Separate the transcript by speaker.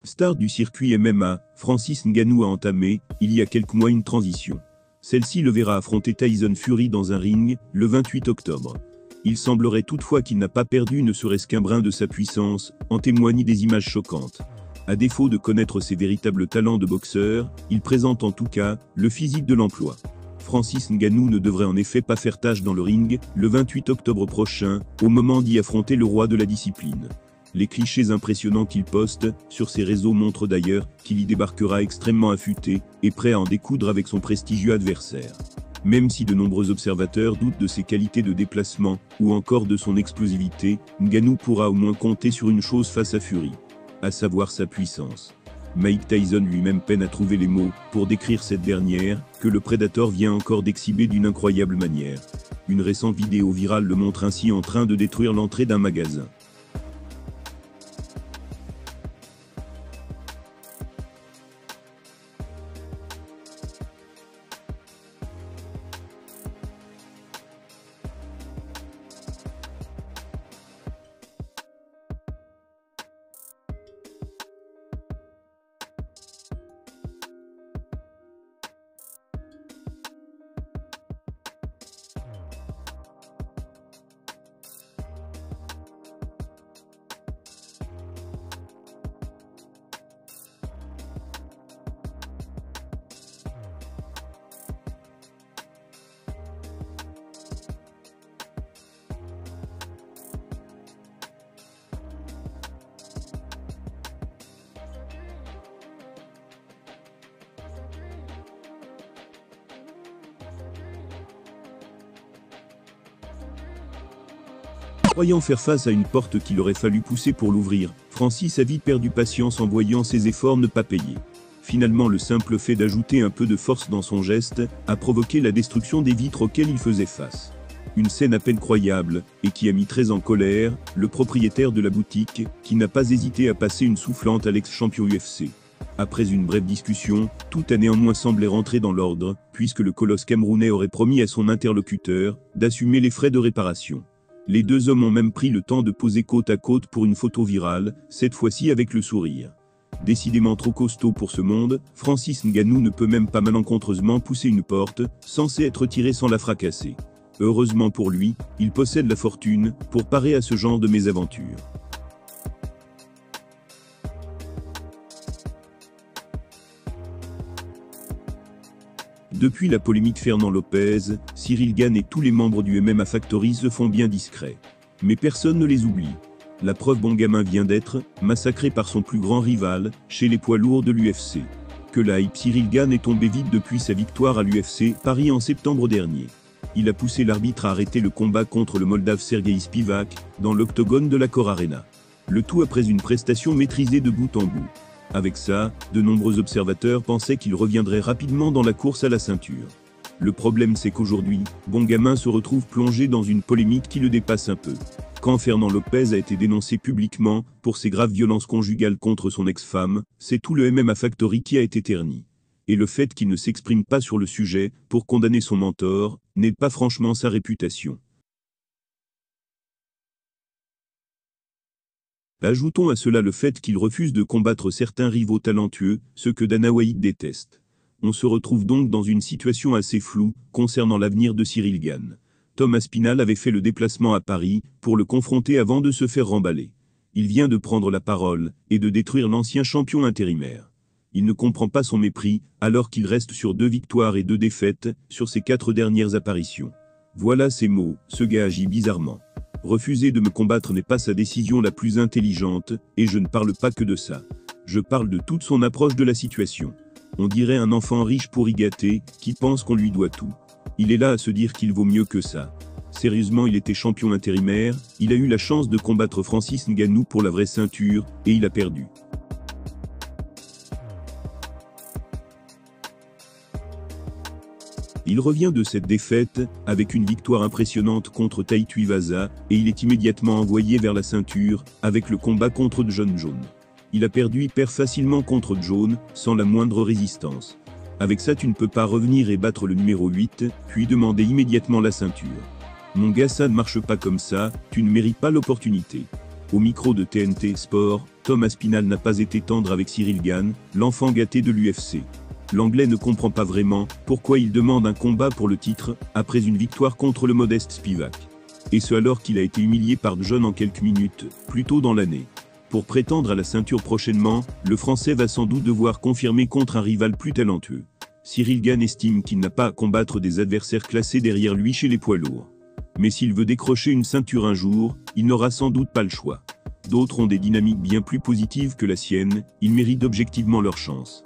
Speaker 1: Star du circuit MMA, Francis Ngannou a entamé, il y a quelques mois, une transition. Celle-ci le verra affronter Tyson Fury dans un ring, le 28 octobre. Il semblerait toutefois qu'il n'a pas perdu ne serait-ce qu'un brin de sa puissance, en témoignent des images choquantes. À défaut de connaître ses véritables talents de boxeur, il présente en tout cas, le physique de l'emploi. Francis Ngannou ne devrait en effet pas faire tâche dans le ring, le 28 octobre prochain, au moment d'y affronter le roi de la discipline. Les clichés impressionnants qu'il poste sur ses réseaux montrent d'ailleurs qu'il y débarquera extrêmement affûté et prêt à en découdre avec son prestigieux adversaire. Même si de nombreux observateurs doutent de ses qualités de déplacement ou encore de son explosivité, Ngannou pourra au moins compter sur une chose face à Fury, à savoir sa puissance. Mike Tyson lui-même peine à trouver les mots pour décrire cette dernière, que le Predator vient encore d'exhiber d'une incroyable manière. Une récente vidéo virale le montre ainsi en train de détruire l'entrée d'un magasin. Croyant faire face à une porte qu'il aurait fallu pousser pour l'ouvrir, Francis a vite perdu patience en voyant ses efforts ne pas payer. Finalement, le simple fait d'ajouter un peu de force dans son geste a provoqué la destruction des vitres auxquelles il faisait face. Une scène à peine croyable, et qui a mis très en colère le propriétaire de la boutique, qui n'a pas hésité à passer une soufflante à l'ex-champion UFC. Après une brève discussion, tout a néanmoins semblé rentrer dans l'ordre, puisque le colosse camerounais aurait promis à son interlocuteur d'assumer les frais de réparation. Les deux hommes ont même pris le temps de poser côte à côte pour une photo virale, cette fois-ci avec le sourire. Décidément trop costaud pour ce monde, Francis Ngannou ne peut même pas malencontreusement pousser une porte, censée être tirée sans la fracasser. Heureusement pour lui, il possède la fortune pour parer à ce genre de mésaventures. Depuis la polémique Fernand Lopez, Cyril Gane et tous les membres du MMA Factory se font bien discrets. Mais personne ne les oublie. La preuve, bon gamin vient d'être massacré par son plus grand rival, chez les poids lourds de l'UFC. Que la hype, Cyril Gane est tombé vite depuis sa victoire à l'UFC Paris en septembre dernier. Il a poussé l'arbitre à arrêter le combat contre le Moldave Sergei Spivak, dans l'octogone de l'Accor Arena. Le tout après une prestation maîtrisée de bout en bout. Avec ça, de nombreux observateurs pensaient qu'il reviendrait rapidement dans la course à la ceinture. Le problème, c'est qu'aujourd'hui, bon gamin se retrouve plongé dans une polémique qui le dépasse un peu. Quand Fernand Lopez a été dénoncé publiquement pour ses graves violences conjugales contre son ex-femme, c'est tout le MMA Factory qui a été terni. Et le fait qu'il ne s'exprime pas sur le sujet pour condamner son mentor n'aide pas franchement sa réputation. Ajoutons à cela le fait qu'il refuse de combattre certains rivaux talentueux, ce que Dana White déteste. On se retrouve donc dans une situation assez floue concernant l'avenir de Cyril Gane. Tom Aspinall avait fait le déplacement à Paris pour le confronter avant de se faire remballer. Il vient de prendre la parole et de détruire l'ancien champion intérimaire. Il ne comprend pas son mépris alors qu'il reste sur 2 victoires et 2 défaites sur ses 4 dernières apparitions. Voilà ses mots, ce gars agit bizarrement. Refuser de me combattre n'est pas sa décision la plus intelligente, et je ne parle pas que de ça. Je parle de toute son approche de la situation. On dirait un enfant riche pour y gâter, qui pense qu'on lui doit tout. Il est là à se dire qu'il vaut mieux que ça. Sérieusement, il était champion intérimaire, il a eu la chance de combattre Francis Ngannou pour la vraie ceinture, et il a perdu. Il revient de cette défaite, avec une victoire impressionnante contre Tai Tuivasa, et il est immédiatement envoyé vers la ceinture, avec le combat contre John Jones. Il a perdu hyper facilement contre Jones, sans la moindre résistance. Avec ça, tu ne peux pas revenir et battre le numéro 8, puis demander immédiatement la ceinture. Mon gars, ça ne marche pas comme ça, tu ne mérites pas l'opportunité. Au micro de TNT Sport, Tom Aspinall n'a pas été tendre avec Cyril Gane, l'enfant gâté de l'UFC. L'Anglais ne comprend pas vraiment pourquoi il demande un combat pour le titre, après une victoire contre le modeste Spivak. Et ce alors qu'il a été humilié par John en quelques minutes, plus tôt dans l'année. Pour prétendre à la ceinture prochainement, le Français va sans doute devoir confirmer contre un rival plus talentueux. Cyril Gane estime qu'il n'a pas à combattre des adversaires classés derrière lui chez les poids lourds. Mais s'il veut décrocher une ceinture un jour, il n'aura sans doute pas le choix. D'autres ont des dynamiques bien plus positives que la sienne, ils méritent objectivement leur chance.